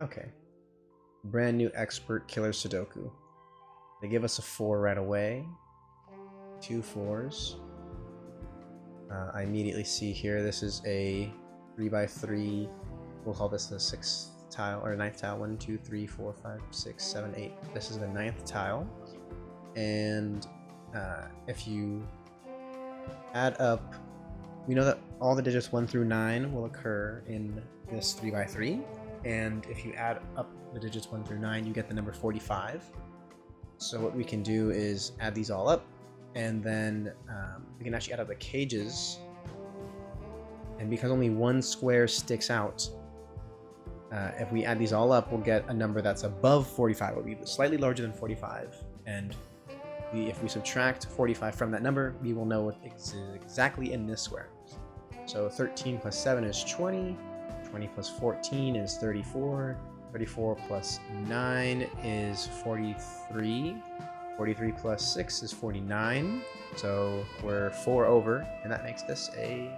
Okay. Brand new expert killer Sudoku. They give us a 4 right away. 2 4s. I immediately see here this is a 3x3. We'll call this the 6th tile or 9th tile. 1, 2, 3, 4, 5, 6, 7, 8. This is the 9th tile. And if you add up, we know that all the digits 1 through 9 will occur in this 3x3. And if you add up the digits 1 through 9, you get the number 45. So what we can do is add these all up, and then we can actually add up the cages. And because only one square sticks out, if we add these all up, we'll get a number that's above 45. It'll be slightly larger than 45. And if we subtract 45 from that number, we will know it's exactly in this square. So 13 plus 7 is 20. 20 plus 14 is 34. 34 plus 9 is 43. 43 plus 6 is 49. So we're 4 over, and that makes this a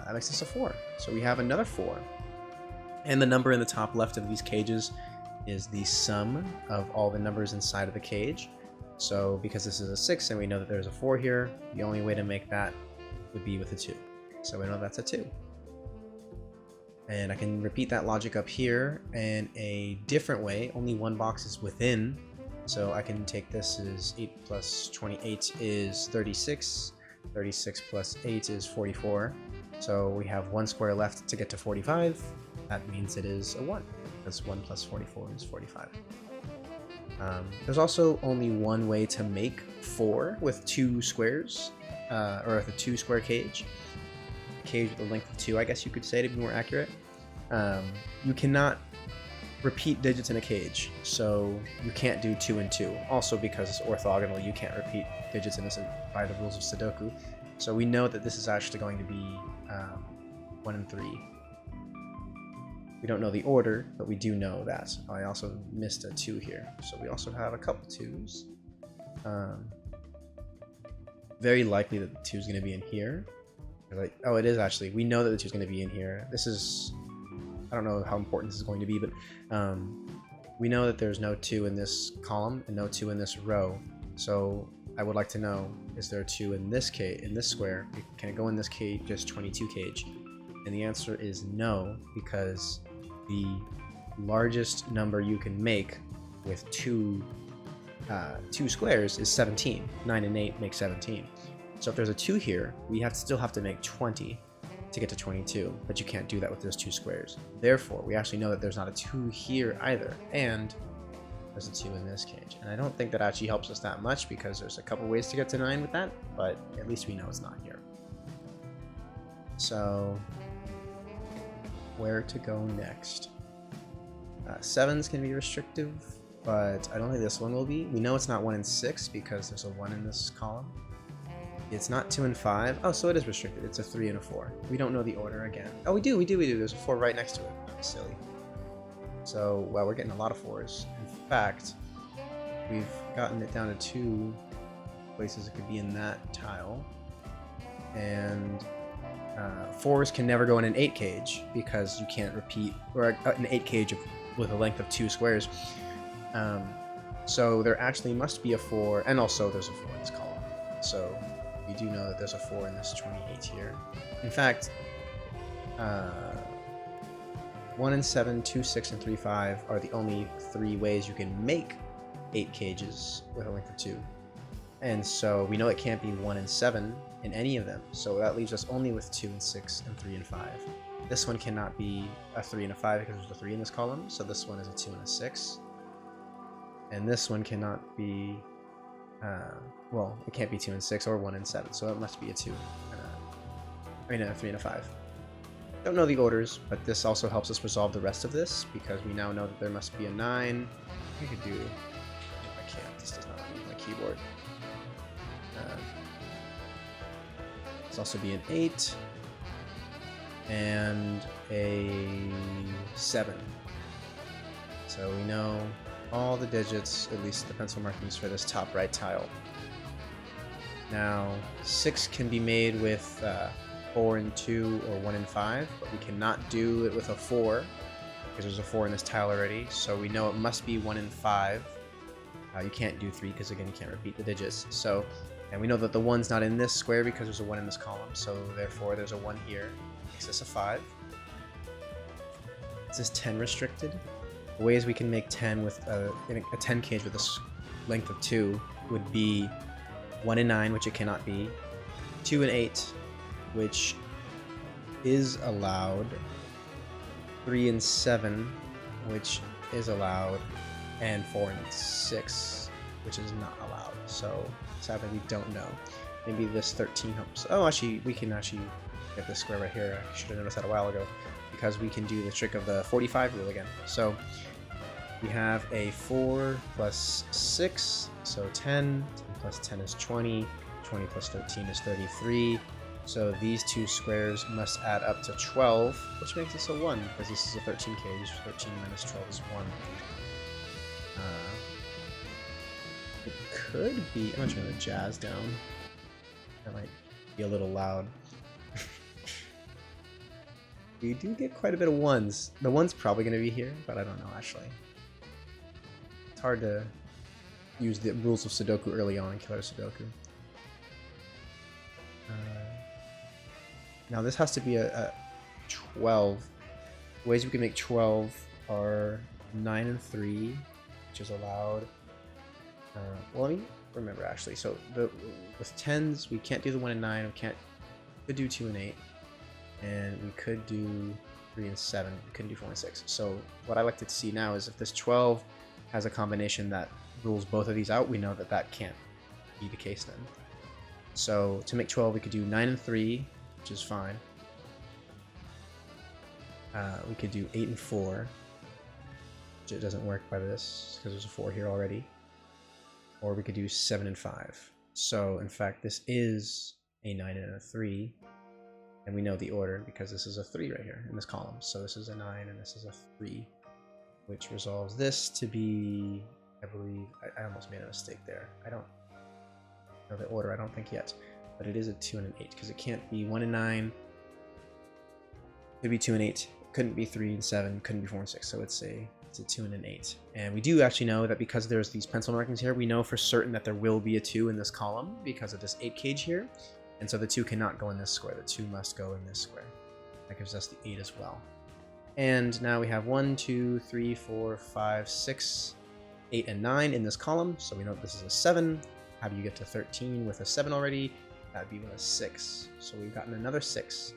that makes this a 4. So we have another 4. And the number in the top left of these cages is the sum of all the numbers inside of the cage. So because this is a 6 and we know that there's a 4 here, the only way to make that would be with a 2. So we know that's a 2. And I can repeat that logic up here in a different way. Only one box is within. So I can take this as 8 plus 28 is 36. 36 plus 8 is 44. So we have one square left to get to 45. That means it is a 1, because 1 plus 44 is 45. There's also only one way to make 4 with 2 squares, or with a 2 square cage. A cage with a length of 2, I guess you could say, to be more accurate. You cannot repeat digits in a cage, so you can't do 2 and 2. Also, because it's orthogonal, you can't repeat digits in this by the rules of Sudoku. So we know that this is actually going to be 1 and 3. We don't know the order, but we do know that. I also missed a 2 here, so we also have a couple 2s. Very likely that the 2 is going to be in here. Like, oh, it is actually. We know that the 2 is going to be in here. This is, I don't know how important this is going to be, but we know that there's no 2 in this column and no 2 in this row. So I would like to know, is there a 2 in this cage, in this square? Can it go in this cage, just 22 cage? And the answer is no, because the largest number you can make with two squares is 17. 9 and 8 make 17. So if there's a 2 here, we still have to make 20 to get to 22, but you can't do that with those 2 squares. Therefore, we actually know that there's not a 2 here either, and there's a 2 in this cage. And I don't think that actually helps us that much, because there's a couple ways to get to 9 with that, but at least we know it's not here. So where to go next? 7's can be restrictive, but I don't think this one will be. We know it's not 1 and 6 because there's a 1 in this column. It's not 2 and 5. Oh, so it is restricted. It's a 3 and a 4. We don't know the order again. Oh, we do. There's a 4 right next to it. That's silly. So, well, we're getting a lot of 4s. In fact, we've gotten it down to 2 places it could be in that tile. And 4s can never go in an 8 cage because you can't repeat, or an 8 cage with a length of 2 squares. So there actually must be a 4, and also there's a 4 in this column. So we do know that there's a 4 in this 28 here. In fact, 1 and 7, 2, 6, and 3, 5 are the only 3 ways you can make 8 cages with a length of 2. And so we know it can't be 1 and 7 in any of them. So that leaves us only with 2 and 6 and 3 and 5. This one cannot be a 3 and a 5 because there's a 3 in this column. So this one is a 2 and a 6. And this one cannot be, well, it can't be 2 and 6 or 1 and 7. So it must be a 2 and a 3 and a 5. Don't know the orders, but this also helps us resolve the rest of this, because we now know that there must be a 9. I could do, I can't, this does not use my keyboard. Let's also be an 8 and a 7. So we know all the digits, at least the pencil markings for this top right tile. Now 6 can be made with 4 and 2 or 1 and 5, but we cannot do it with a 4 because there's a 4 in this tile already, so we know it must be 1 and 5. You can't do 3 because again you can't repeat the digits. So, and we know that the 1's not in this square because there's a 1 in this column, so therefore there's a 1 here. Makes this a 5. Is this 10 restricted? The ways we can make 10 with a 10 cage with a length of 2 would be 1 and 9, which it cannot be, 2 and 8, which is allowed, 3 and 7, which is allowed, and 4 and 6, which is not allowed. So sadly we don't know. Maybe this 13 helps. Oh, actually we can actually get this square right here. I should have noticed that a while ago, because we can do the trick of the 45 rule again. So we have a 4 plus 6, so 10. 10 plus 10 is 20. 20 plus 13 is 33. So these two squares must add up to 12, which makes this a 1, because this is a 13 cage. 13 minus 12 is 1. It could be... I'm going to turn the jazz down. That might be a little loud. We do get quite a bit of 1s. The 1's probably going to be here, but I don't know, actually. It's hard to use the rules of Sudoku early on in Killer Sudoku. Now this has to be a 12. The ways we can make 12 are 9 and 3, which is allowed. Well, let me remember actually. So with 10s, we can't do the 1 and 9. We could do 2 and 8, and we could do 3 and 7. We couldn't do 4 and 6. So what I like to see now is if this 12 has a combination that rules both of these out, we know that that can't be the case then. So to make 12, we could do 9 and 3, which is fine. We could do 8 and 4, which it doesn't work by this because there's a 4 here already. Or we could do 7 and 5. So in fact, this is a 9 and a 3, and we know the order because this is a 3 right here in this column. So this is a 9 and this is a 3, which resolves this to be, I believe, I almost made a mistake there. I don't know the order, I don't think yet. But it is a 2 and an 8, because it can't be 1 and 9. It could be 2 and 8. Couldn't be 3 and 7. Couldn't be 4 and 6. So it's a 2 and an 8. And we do actually know that because there's these pencil markings here, we know for certain that there will be a 2 in this column because of this 8 cage here. And so the 2 cannot go in this square. The 2 must go in this square. That gives us the 8 as well. And now we have 1, 2, 3, 4, 5, 6, 8, and 9 in this column. So we know that this is a 7. How do you get to 13 with a 7 already? That'd be with a 6. So we've gotten another 6.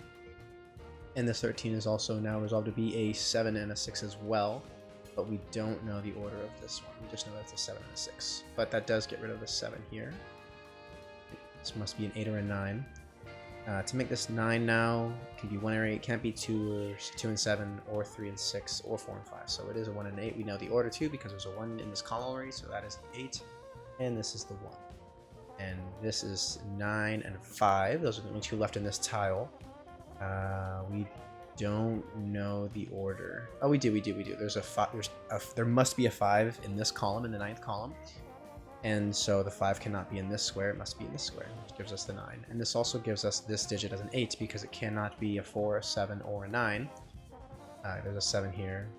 And this 13 is also now resolved to be a 7 and a 6 as well. But we don't know the order of this one. We just know that it's a 7 and a 6. But that does get rid of the 7 here. This must be an 8 or a 9. To make this 9 now, it can be 1 or 8. It can't be 2 or 2 and 7 or 3 and 6 or 4 and 5. So it is a 1 and 8. We know the order too because there's a 1 in this column already. So that is 8. And this is the 1. And this is 9 and 5. Those are the only 2 left in this tile. We don't know the order. Oh, we do. There's there must be a 5 in this column, in the 9th column. And so the 5 cannot be in this square. It must be in this square, which gives us the 9. And this also gives us this digit as an 8 because it cannot be a 4, a 7, or a 9. There's a 7 here.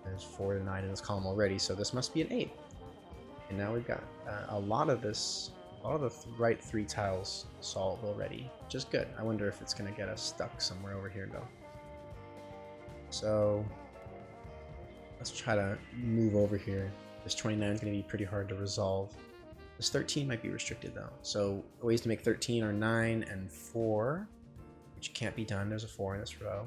There's 4 and 9 in this column already. So this must be an 8. And now we've got a lot of the right 3 tiles solved already, which is good. I wonder if it's going to get us stuck somewhere over here though. So let's try to move over here. This 29 is going to be pretty hard to resolve. This 13 might be restricted though. So ways to make 13 are 9 and 4, which can't be done. There's a 4 in this row.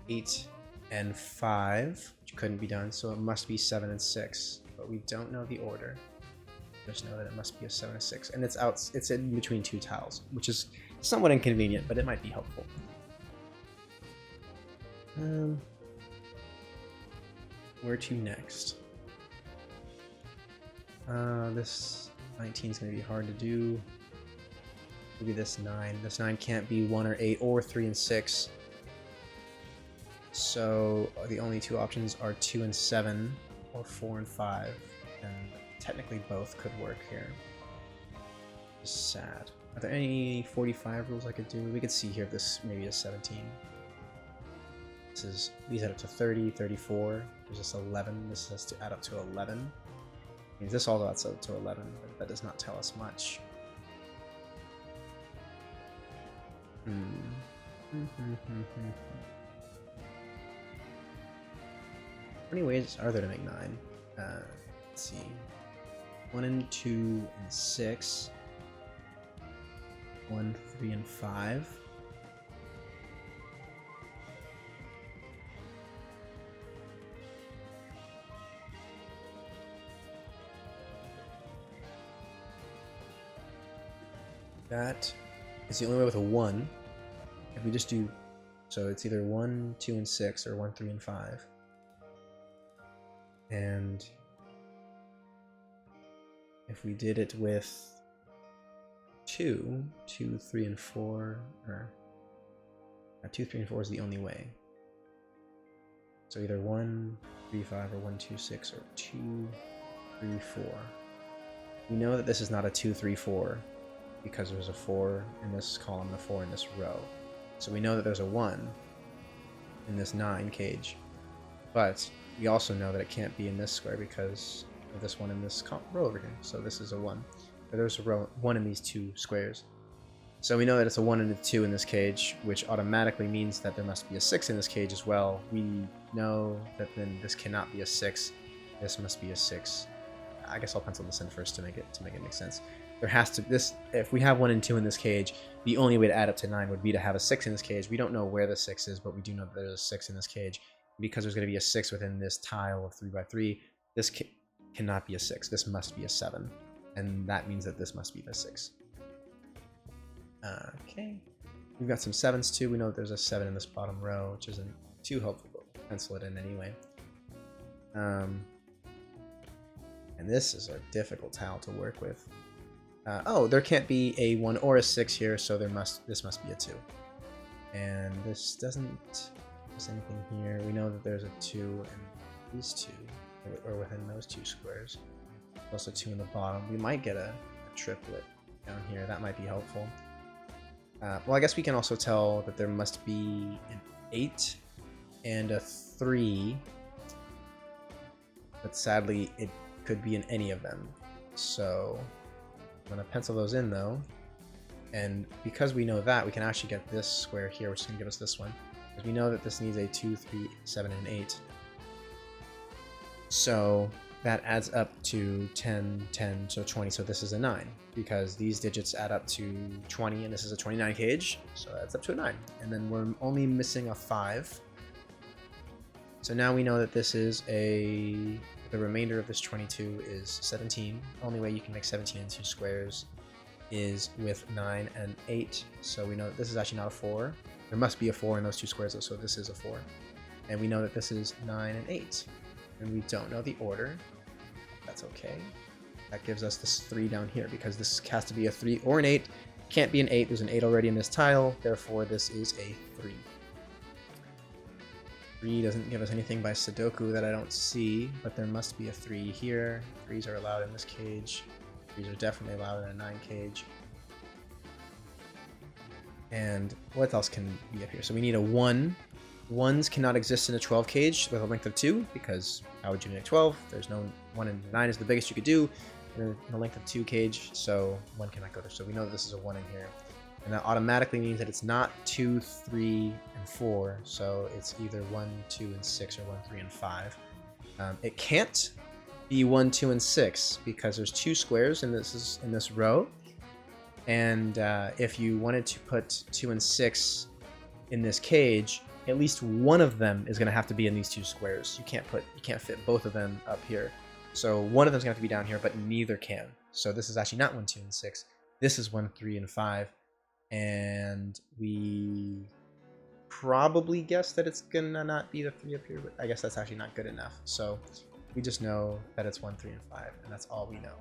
8 and 5, which couldn't be done. So it must be 7 and 6, but we don't know the order. Just know that it must be a 7 and 6, and it's in between 2 tiles, which is somewhat inconvenient, but it might be helpful. Where to next? This 19 is going to be hard to do. Maybe this 9. This 9 can't be 1 or 8 or 3 and 6. So the only 2 options are 2 and 7 or 4 and 5, and technically both could work here. Just sad. Are there any 45 rules I could do? We could see here if this maybe is 17. These add up to 30, 34. There's just 11. This has to add up to 11. Means this all adds up to 11, but that does not tell us much. How many ways are there to make 9? Let's see. 1 and 2 and 6. 1, 3, and 5. That is the only way with a 1. If we just do, so it's either 1, 2, and 6, or 1, 3, and 5. And if we did it with 2, 3, and 4, or 2, 3, and 4 is the only way. So either 1, 3, 5, or 1, 2, 6, or 2, 3, 4. We know that this is not a 2, 3, 4 because there's a 4 in this column, a 4 in this row. So we know that there's a 1 in this 9 cage. But we also know that it can't be in this square because of this 1 in this row over here. So this is a 1. But there's a row 1 in these 2 squares. So we know that it's a 1 and a 2 in this cage, which automatically means that there must be a 6 in this cage as well. We know that then this cannot be a 6. This must be a 6. I guess I'll pencil this in first to make it make sense. There has to if we have 1 and 2 in this cage, the only way to add up to 9 would be to have a 6 in this cage. We don't know where the 6 is, but we do know that there's a 6 in this cage. Because there's going to be a 6 within this tile of 3x3, this cannot be a 6. This must be a 7. And that means that this must be the 6. Okay. We've got some 7s too. We know that there's a 7 in this bottom row, which isn't too helpful, but we'll pencil it in anyway. And this is a difficult tile to work with. Oh, there can't be a 1 or a 6 here, so this must be a 2. And this doesn't... There's anything here. We know that there's a 2 in these 2, or within those 2 squares. Plus a 2 in the bottom. We might get a triplet down here. That might be helpful. Well, I guess we can also tell that there must be an 8 and a 3. But sadly, it could be in any of them. So I'm going to pencil those in, though. And because we know that, we can actually get this square here, which is going to give us this one. Because we know that this needs a 2, 3, 7, and 8. So that adds up to 10, 10, so 20. So this is a 9. Because these digits add up to 20, and this is a 29 cage. So that's up to a 9. And then we're only missing a 5. So now we know that this is the remainder of this 22 is 17. Only way you can make 17 in 2 squares is with 9 and 8. So we know that this is actually not a 4. There must be a 4 in those 2 squares, so this is a 4. And we know that this is 9 and 8. And we don't know the order. That's okay. That gives us this 3 down here, because this has to be a 3 or an 8. Can't be an 8. There's an 8 already in this tile. Therefore, this is a 3. 3 doesn't give us anything by Sudoku that I don't see, but there must be a 3 here. 3s are allowed in this cage. 3s are definitely allowed in a 9 cage. And what else can be up here? So we need a 1. 1s cannot exist in a 12 cage with a length of 2, because how would you make 12? There's no 1, and 9 is the biggest you could do in a length of 2 cage, so 1 cannot go there. So we know that this is a 1 in here. And that automatically means that it's not 2, 3, and 4, so it's either 1, 2, and 6, or 1, 3, and 5. It can't be 1, 2, and 6, because there's 2 squares in this row. And if you wanted to put 2 and 6 in this cage, at least one of them is going to have to be in these 2 squares. You can't fit both of them up here. So one of them's going to have to be down here, but neither can. So this is actually not 1, 2, and 6. This is 1, 3, and 5. And we probably guess that it's going to not be the 3 up here, but I guess that's actually not good enough. So we just know that it's 1, 3, and 5, and that's all we know.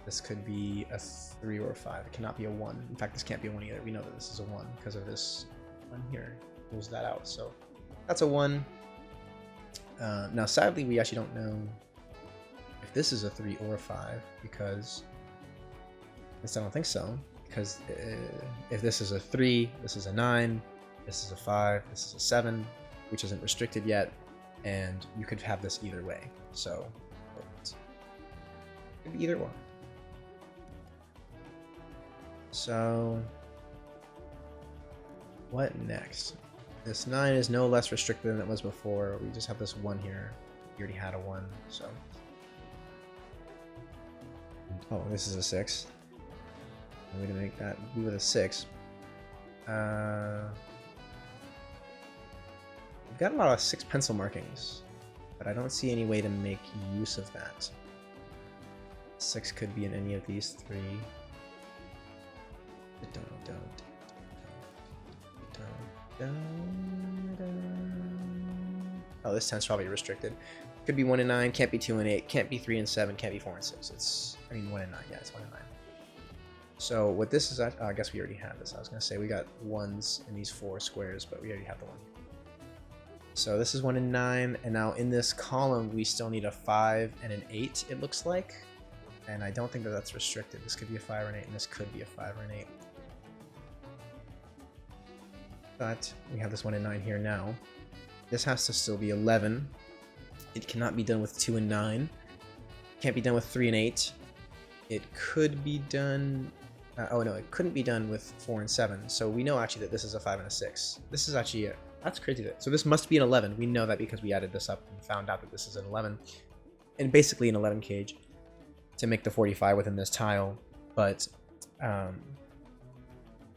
This could be a 3 or a 5. It cannot be a 1. In fact, this can't be a 1 either. We know that this is a 1 because of this one here. Rules that out. So that's a 1. Now, sadly, we actually don't know if this is a 3 or a 5, because I don't think so. Because if this is a 3, this is a 9. This is a 5, this is a 7, which isn't restricted yet, and you could have this either way. So it could be either one. So what next? This 9 is no less restricted than it was before. We just have this 1 here. We already had a 1, so. Oh, this is a 6. I'm going to make that be with a 6. We've got a lot of 6 pencil markings, but I don't see any way to make use of that. 6 could be in any of these 3. Oh, this 10's probably restricted. Could be 1 and 9, can't be 2 and 8, can't be 3 and 7, can't be 4 and 6. It's, I mean, 1 and 9, yeah, it's 1 and 9. So what this is, I guess we already have this. I was going to say we got 1s in these 4 squares, but we already have the 1. So this is 1 and 9, and now in this column we still need a 5 and an 8, it looks like. And I don't think that that's restricted. This could be a 5 or an 8, and this could be a 5 or an 8. But we have this 1 and 9 here now. This has to still be 11. It cannot be done with 2 and 9. Can't be done with 3 and 8. It could be done... oh no, it couldn't be done with 4 and 7. So we know actually that this is a 5 and a 6. This is actually a... That's crazy. So this must be an 11. We know that because we added this up and found out that this is an 11. And basically an 11 cage to make the 45 within this tile. But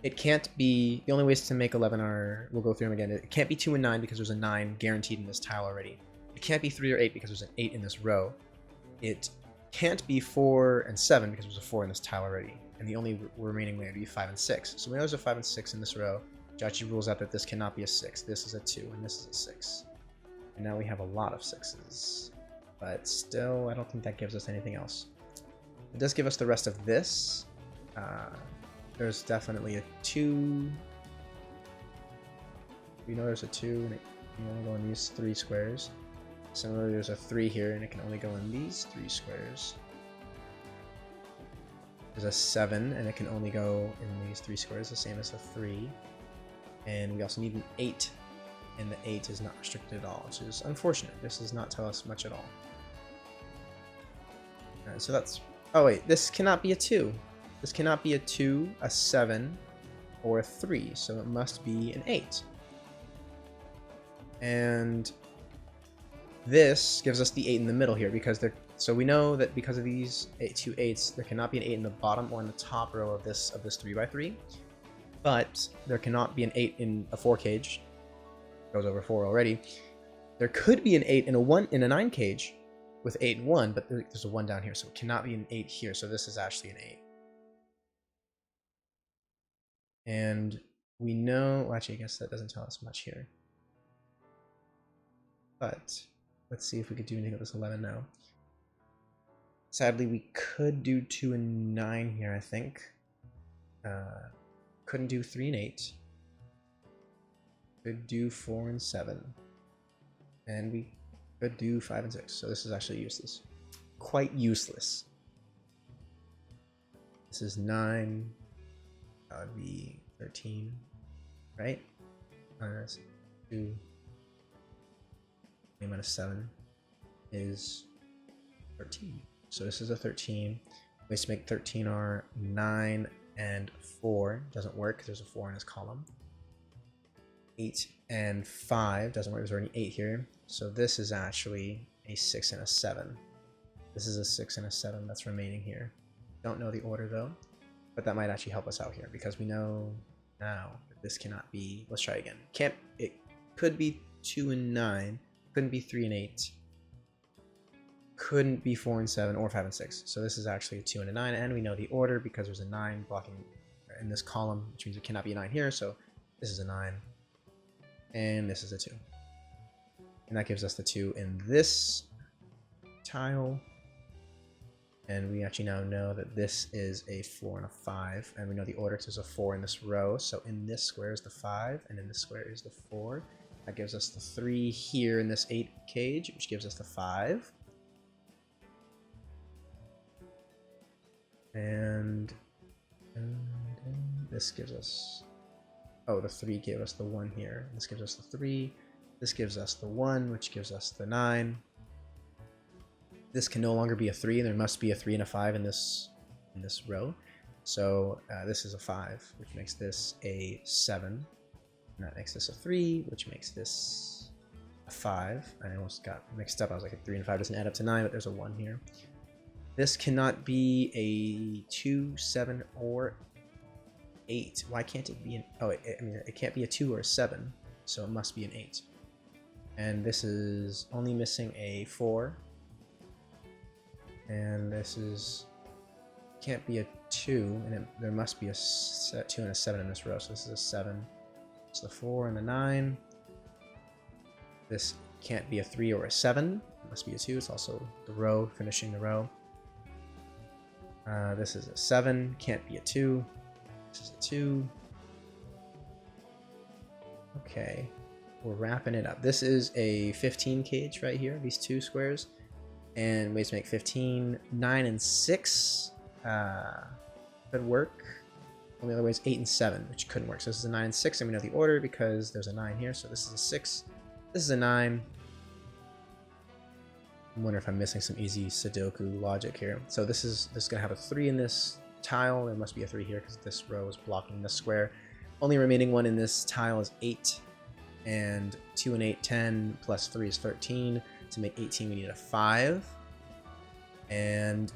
it can't be... The only ways to make 11 are... We'll go through them again. It can't be 2 and 9 because there's a 9 guaranteed in this tile already. It can't be 3 or 8 because there's an 8 in this row. It can't be 4 and 7 because there's a 4 in this tile already. And the only remaining way would be 5 and 6. So we know there's a 5 and 6 in this row. Jachi rules out that this cannot be a 6. This is a 2 and this is a 6. And now we have a lot of 6s. But still, I don't think that gives us anything else. It does give us the rest of this. There's definitely a 2. We know there's a 2 and it can only go in these 3 squares. Similarly, there's a 3 here and it can only go in these 3 squares. There's a 7 and it can only go in these 3 squares, the same as the 3. And we also need an 8, and the 8 is not restricted at all, which is unfortunate. This does not tell us much at all. Alright, so that's... Oh wait, this cannot be a 2. This cannot be a 2, a 7, or a 3, so it must be an 8. And this gives us the 8 in the middle here, because they're... So we know that because of these 2 8s, there cannot be an 8 in the bottom or in the top row of this 3x3. But there cannot be an 8 in a 4 cage. Goes over 4 already. There could be an 8 in a 9 cage with 8 and 1, but there's a 1 down here, so it cannot be an 8 here. So this is actually an 8. And we know, well, actually, I guess that doesn't tell us much here. But let's see if we could do anything with this 11 now. Sadly, we could do 2 and 9 here, I think. Couldn't do 3 and 8. Could do 4 and 7. And we could do 5 and 6. So this is actually useless. Quite useless. This is 9. That would be 13. Right? Minus 2. Minus 7 is 13. So this is a 13. Ways to make 13 are 9 and 4. Doesn't work. There's a 4 in this column. 8 and 5. Doesn't work. There's already 8 here. So this is actually a 6 and a 7. This is a 6 and a 7 that's remaining here. Don't know the order though. But that might actually help us out here because we know now that this cannot be... Let's try again. It could be 2 and 9. Couldn't be 3 and 8. Couldn't be 4 and 7 or 5 and 6. So this is actually a 2 and a 9, and we know the order because there's a 9 blocking in this column, which means it cannot be a 9 here. So this is a 9, and this is a 2. And that gives us the 2 in this tile. And we actually now know that this is a 4 and a 5, and we know the order because there's a 4 in this row. So in this square is the 5, and in this square is the 4. That gives us the 3 here in this 8 cage, which gives us the 5. And this gives us Oh, the 3 gave us the 1 here. This gives us the 3. This gives us the 1, which gives us the 9. This can no longer be a 3, and there must be a 3 and a 5 in this row. So this is a 5, which makes this a 7. And that makes this a 3, which makes this a 5. I almost got mixed up. I was like, a 3 and 5 doesn't add up to 9, but there's a 1 here. This cannot be a 2, 7, or 8. Why can't it be an... Oh, I mean, it can't be a 2 or a 7, so it must be an 8. And this is only missing a 4. And this is... can't be a 2, and there must be a 2 and a 7 in this row, so this is a 7. It's the 4 and the 9. This can't be a 3 or a 7. It must be a 2. It's also the row, finishing the row. This is a 7. Can't be a 2. This is a 2. Okay. We're wrapping it up. This is a 15 cage right here, these 2 squares. And ways to make 15. 9 and 6 could work. Only other way is 8 and 7, which couldn't work. So this is a 9 and 6, and we know the order because there's a 9 here. So this is a 6. This is a 9. I wonder if I'm missing some easy Sudoku logic here. So this is going to have a 3 in this tile. There must be a 3 here because this row is blocking this square. Only remaining one in this tile is 8. And 2 and 8, 10, plus 3 is 13. To make 18, we need a 5. And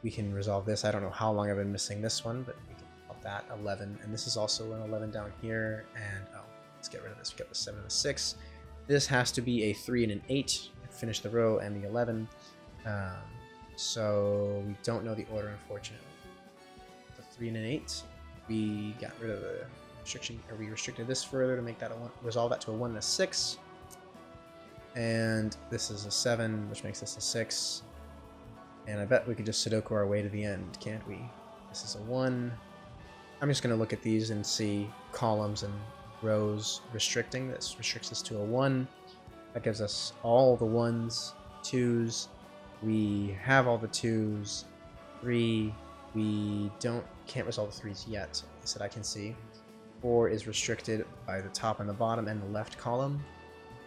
we can resolve this. I don't know how long I've been missing this one, but we can help that. 11. And this is also an 11 down here. And, oh, let's get rid of this. We got the 7 and the 6. This has to be a 3 and an 8. Finish the row and the 11. So we don't know the order, unfortunately. The 3 and an 8. We got rid of the restriction, or we restricted this further to make that a 1, resolve that to a 1 and a 6. And this is a 7, which makes this a 6. And I bet we could just Sudoku our way to the end, can't we? This is a 1. I'm just going to look at these and see columns and rows restricting. This restricts this to a 1. That gives us all the 1s, 2s. We have all the 2s. 3. We can't resolve the 3s yet, that I can see. 4 is restricted by the top and the bottom and the left column.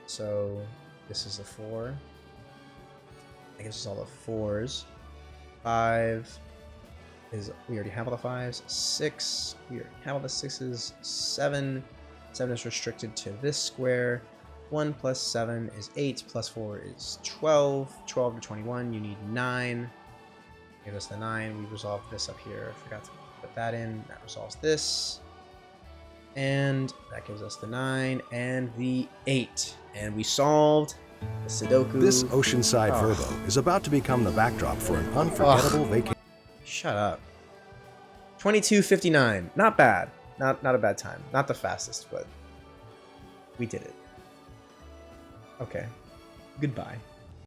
So this is a 4. That gives us all the 4s. 5 is, we already have all the 5s. 6, we already have all the 6s. 7, 7 is restricted to this square. 1 plus 7 is 8, plus 4 is 12. 12 to 21, you need 9. Give us the 9. We resolved this up here. I forgot to put that in. That resolves this. And that gives us the 9 and the 8. And we solved the Sudoku. This oceanside Verbo is about to become the backdrop for an unforgettable vacation. Shut up. 22:59. Not bad. Not a bad time. Not the fastest, but we did it. Okay. Goodbye.